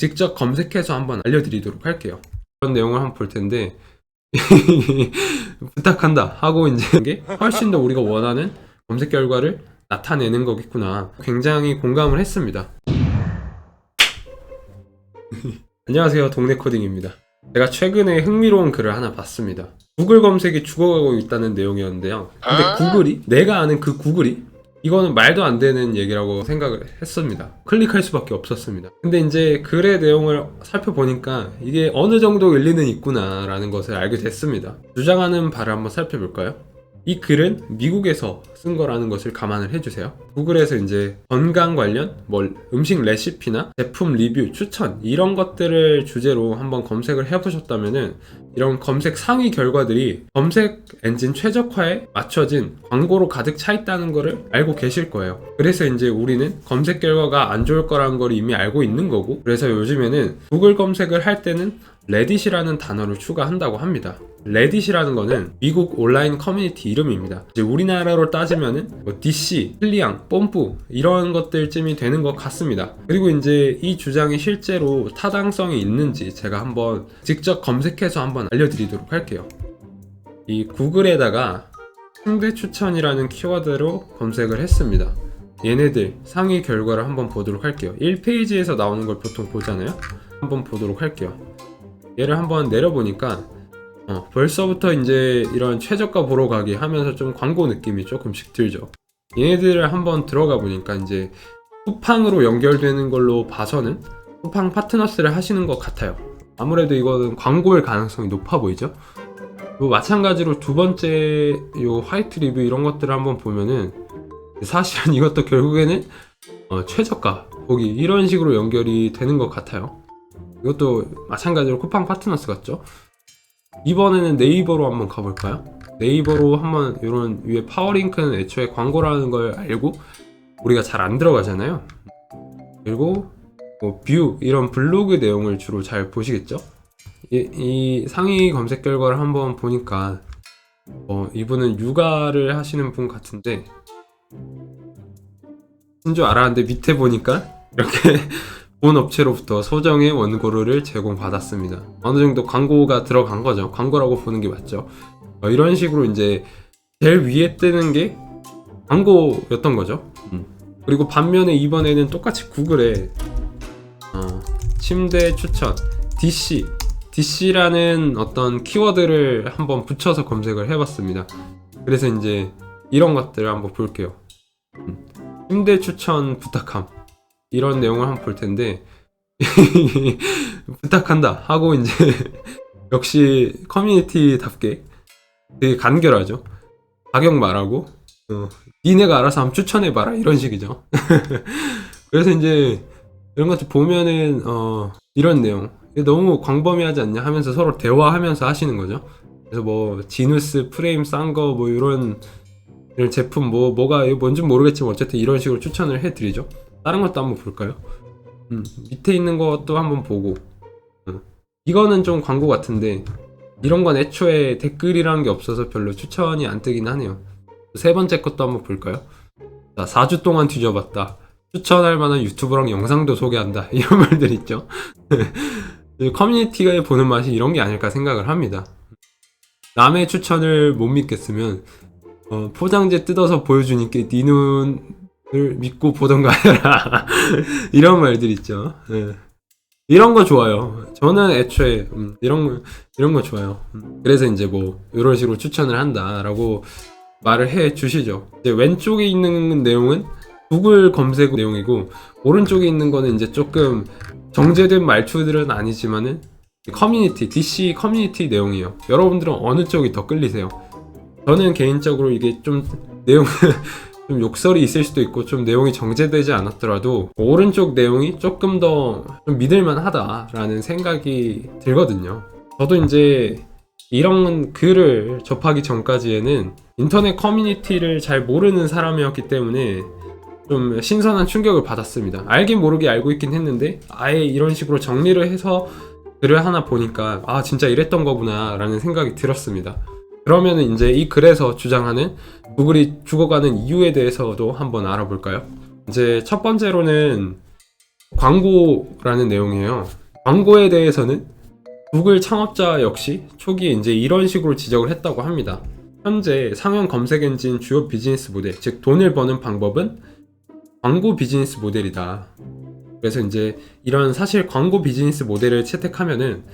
직접 검색해서 한번 알려드리도록 할게요. 그런 내용을 한번 볼 텐데 부탁한다 하고 이제 이게 훨씬 더 우리가 원하는 검색 결과를 나타내는 거겠구나. 굉장히 공감을 했습니다. 안녕하세요, 동네 코딩입니다. 제가 최근에 흥미로운 글을 하나 봤습니다. 구글 검색이 죽어가고 있다는 내용이었는데요. 근데 구글이, 내가 아는 그 구글이 이거는 말도 안 되는 얘기라고 생각을 했습니다. 클릭할 수밖에 없었습니다. 근데 이제 글의 내용을 살펴보니까 이게 어느 정도 일리는 있구나 라는 것을 알게 됐습니다. 주장하는 바를 한번 살펴볼까요? 이 글은 미국에서 쓴 거라는 것을 감안을 해주세요. 구글에서 이제 건강 관련 음식 레시피나 제품 리뷰, 추천 이런 것들을 주제로 한번 검색을 해보셨다면은 이런 검색 상위 결과들이 검색 엔진 최적화에 맞춰진 광고로 가득 차 있다는 거를 알고 계실 거예요. 그래서 이제 우리는 검색 결과가 안 좋을 거라는 걸 이미 알고 있는 거고, 그래서 요즘에는 구글 검색을 할 때는 레딧이라는 단어를 추가한다고 합니다. 레딧이라는 거는 미국 온라인 커뮤니티 이름입니다. 이제 우리나라로 따지면은 DC, 클리앙, 뽐뿌 이런 것들쯤이 되는 것 같습니다. 그리고 이제 이 주장이 실제로 타당성이 있는지 제가 한번 직접 검색해서 한번 알려드리도록 할게요. 이 구글에다가 침대 추천이라는 키워드로 검색을 했습니다. 얘네들 상위 결과를 한번 보도록 할게요. 1페이지에서 나오는 걸 보통 보잖아요. 한번 보도록 할게요. 얘를 한번 내려보니까 벌써부터 이제 이런 최저가 보러 가기 하면서 좀 광고 느낌이 조금씩 들죠. 얘네들을 한번 들어가 보니까 이제 쿠팡으로 연결되는 걸로 봐서는 쿠팡 파트너스를 하시는 것 같아요. 아무래도 이거는 광고일 가능성이 높아 보이죠. 마찬가지로 두 번째 요 화이트 리뷰 이런 것들을 한번 보면은 사실은 이것도 결국에는 최저가 보기 이런 식으로 연결이 되는 것 같아요. 이것도 마찬가지로 쿠팡 파트너스 같죠. 이번에는 네이버로 한번 가볼까요? 네이버로 한번 이런 위에 파워링크는 애초에 광고라는 걸 알고 우리가 잘 안 들어가잖아요. 그리고 뷰 이런 블로그 내용을 주로 잘 보시겠죠? 이 상위 검색 결과를 한번 보니까 이분은 육아를 하시는 분 같은데 인 줄 알았는데 밑에 보니까 이렇게 본 업체로부터 소정의 원고료를 제공받았습니다. 어느 정도 광고가 들어간 거죠. 광고라고 보는 게 맞죠. 이런 식으로 이제 제일 위에 뜨는 게 광고였던 거죠. 그리고 반면에 이번에는 똑같이 구글에 침대 추천 DC라는 어떤 키워드를 한번 붙여서 검색을 해봤습니다. 그래서 이제 이런 것들을 한번 볼게요. 침대 추천 부탁함 이런 내용을 한번 볼 텐데 부탁한다 하고 이제 역시 커뮤니티답게 되게 간결하죠. 가격 말하고 니네가 알아서 한번 추천해봐라 이런 식이죠. 그래서 이제 이런 것들 보면은 이런 내용 너무 광범위하지 않냐 하면서 서로 대화하면서 하시는 거죠. 그래서 지누스 프레임 싼 거 이런 제품 뭐가 뭔지 모르겠지만 어쨌든 이런 식으로 추천을 해드리죠. 다른 것도 한번 볼까요? 밑에 있는 것도 한번 보고 이거는 좀 광고 같은데 이런 건 애초에 댓글이라는 게 없어서 별로 추천이 안 뜨긴 하네요. 세 번째 것도 한번 볼까요? 자, 4주 동안 뒤져봤다. 추천할 만한 유튜버랑 영상도 소개한다. 이런 말들 있죠. 커뮤니티가 보는 맛이 이런 게 아닐까 생각을 합니다. 남의 추천을 못 믿겠으면 포장지 뜯어서 보여주니까 네 눈을 믿고 보던가 해라. 이런 말들 있죠. 이런 거 좋아요. 저는 애초에 이런 거 좋아요. 그래서 이제 이런 식으로 추천을 한다라고 말을 해 주시죠. 이제 왼쪽에 있는 내용은 구글 검색 내용이고 오른쪽에 있는 거는 이제 조금 정제된 말투들은 아니지만은 DC 커뮤니티 내용이에요. 여러분들은 어느 쪽이 더 끌리세요? 저는 개인적으로 이게 좀 내용 좀 욕설이 있을 수도 있고 좀 내용이 정제되지 않았더라도 오른쪽 내용이 조금 더 좀 믿을만 하다라는 생각이 들거든요. 저도 이제 이런 글을 접하기 전까지에는 인터넷 커뮤니티를 잘 모르는 사람이었기 때문에 좀 신선한 충격을 받았습니다. 알긴 모르게 알고 있긴 했는데 아예 이런 식으로 정리를 해서 글을 하나 보니까 진짜 이랬던 거구나 라는 생각이 들었습니다. 그러면 이제 이 글에서 주장하는 구글이 죽어가는 이유에 대해서도 한번 알아볼까요? 이제 첫 번째로는 광고라는 내용이에요. 광고에 대해서는 구글 창업자 역시 초기에 이제 이런 식으로 지적을 했다고 합니다. 현재 상용 검색 엔진 주요 비즈니스 모델, 즉 돈을 버는 방법은 광고 비즈니스 모델이다. 그래서 이제 이런 사실 광고 비즈니스 모델을 채택하면은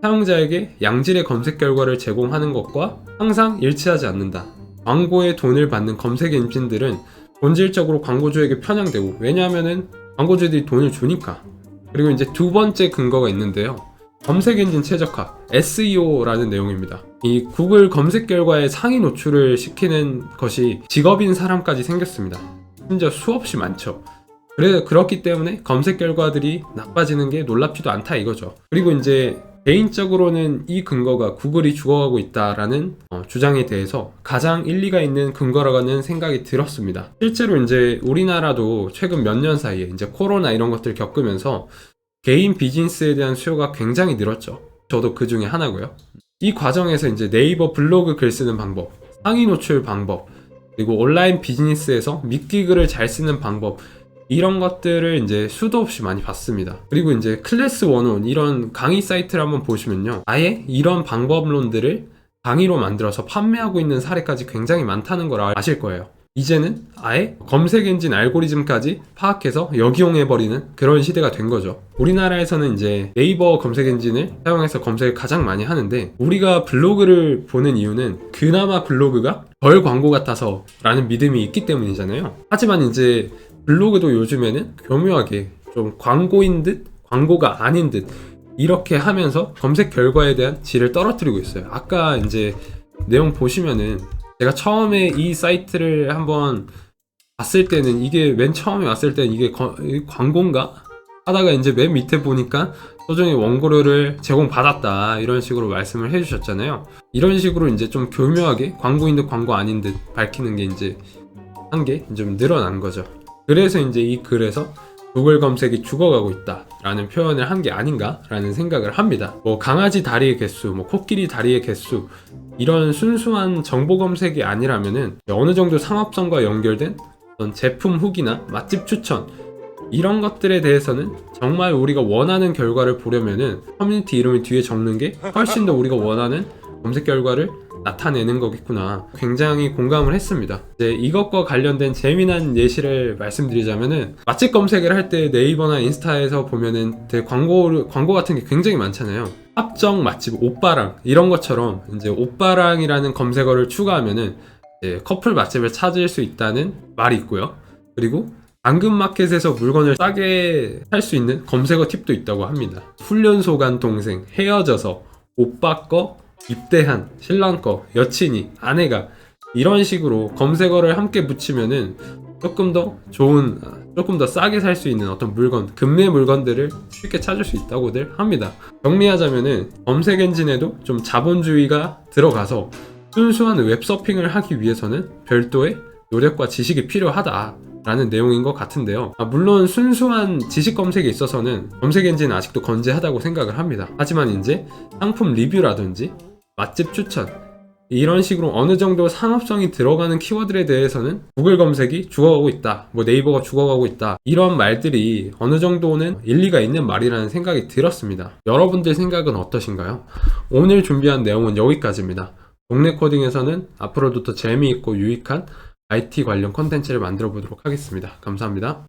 사용자에게 양질의 검색 결과를 제공하는 것과 항상 일치하지 않는다. 광고에 돈을 받는 검색 엔진들은 본질적으로 광고주에게 편향되고, 왜냐하면은 광고주들이 돈을 주니까. 그리고 이제 두 번째 근거가 있는데요. 검색 엔진 최적화, SEO라는 내용입니다. 이 구글 검색 결과에 상위 노출을 시키는 것이 직업인 사람까지 생겼습니다. 심지어 수없이 많죠. 그렇기 때문에 검색 결과들이 나빠지는 게 놀랍지도 않다 이거죠. 그리고 이제 개인적으로는 이 근거가 구글이 죽어가고 있다라는 주장에 대해서 가장 일리가 있는 근거라는 생각이 들었습니다. 실제로 이제 우리나라도 최근 몇 년 사이에 이제 코로나 이런 것들 겪으면서 개인 비즈니스에 대한 수요가 굉장히 늘었죠. 저도 그 중에 하나고요. 이 과정에서 이제 네이버 블로그 글 쓰는 방법, 상위 노출 방법, 그리고 온라인 비즈니스에서 미끼 글을 잘 쓰는 방법, 이런 것들을 이제 수도 없이 많이 봤습니다. 그리고 이제 클래스 101 이런 강의 사이트를 한번 보시면요, 아예 이런 방법론들을 강의로 만들어서 판매하고 있는 사례까지 굉장히 많다는 걸 아실 거예요. 이제는 아예 검색 엔진 알고리즘까지 파악해서 역이용해버리는 그런 시대가 된 거죠. 우리나라에서는 이제 네이버 검색 엔진을 사용해서 검색을 가장 많이 하는데, 우리가 블로그를 보는 이유는 그나마 블로그가 덜 광고 같아서 라는 믿음이 있기 때문이잖아요. 하지만 이제 블로그도 요즘에는 교묘하게 좀 광고인 듯 광고가 아닌 듯 이렇게 하면서 검색 결과에 대한 질을 떨어뜨리고 있어요. 아까 이제 내용 보시면은 제가 처음에 이 사이트를 한번 봤을 때는 이게 맨 처음에 왔을 때는 이게 광고인가? 하다가 이제 맨 밑에 보니까 소정의 원고료를 제공받았다 이런 식으로 말씀을 해주셨잖아요. 이런 식으로 이제 좀 교묘하게 광고인 듯 광고 아닌 듯 밝히는 게 이제 한 게 좀 늘어난 거죠. 그래서 이제 이 글에서 구글 검색이 죽어가고 있다 라는 표현을 한 게 아닌가 라는 생각을 합니다. 뭐 강아지 다리의 개수, 뭐 코끼리 다리의 개수, 이런 순수한 정보 검색이 아니라면은 어느 정도 상업성과 연결된 어떤 제품 후기나 맛집 추천, 이런 것들에 대해서는 정말 우리가 원하는 결과를 보려면은 커뮤니티 이름을 뒤에 적는 게 훨씬 더 우리가 원하는 검색 결과를 나타내는 거겠구나, 굉장히 공감을 했습니다. 이제 이것과 관련된 재미난 예시를 말씀드리자면은, 맛집 검색을 할 때 네이버나 인스타에서 보면은 되게 광고 같은 게 굉장히 많잖아요. 합정 맛집 오빠랑 이런 것처럼 이제 오빠랑이라는 검색어를 추가하면은 이제 커플 맛집을 찾을 수 있다는 말이 있고요. 그리고 당근마켓에서 물건을 싸게 살 수 있는 검색어 팁도 있다고 합니다. 훈련소 간 동생, 헤어져서, 오빠 거, 입대한, 신랑 거, 여친이, 아내가, 이런 식으로 검색어를 함께 붙이면은 조금 더 좋은, 조금 더 싸게 살 수 있는 어떤 물건, 급매 물건들을 쉽게 찾을 수 있다고들 합니다. 정리하자면은 검색 엔진에도 좀 자본주의가 들어가서 순수한 웹서핑을 하기 위해서는 별도의 노력과 지식이 필요하다 라는 내용인 것 같은데요. 물론 순수한 지식 검색에 있어서는 검색 엔진은 아직도 건재하다고 생각을 합니다. 하지만 이제 상품 리뷰라든지 맛집 추천, 이런 식으로 어느 정도 상업성이 들어가는 키워드에 대해서는 구글 검색이 죽어가고 있다, 뭐 네이버가 죽어가고 있다, 이런 말들이 어느 정도는 일리가 있는 말이라는 생각이 들었습니다. 여러분들 생각은 어떠신가요? 오늘 준비한 내용은 여기까지입니다. 동네 코딩에서는 앞으로도 더 재미있고 유익한 IT 관련 콘텐츠를 만들어 보도록 하겠습니다. 감사합니다.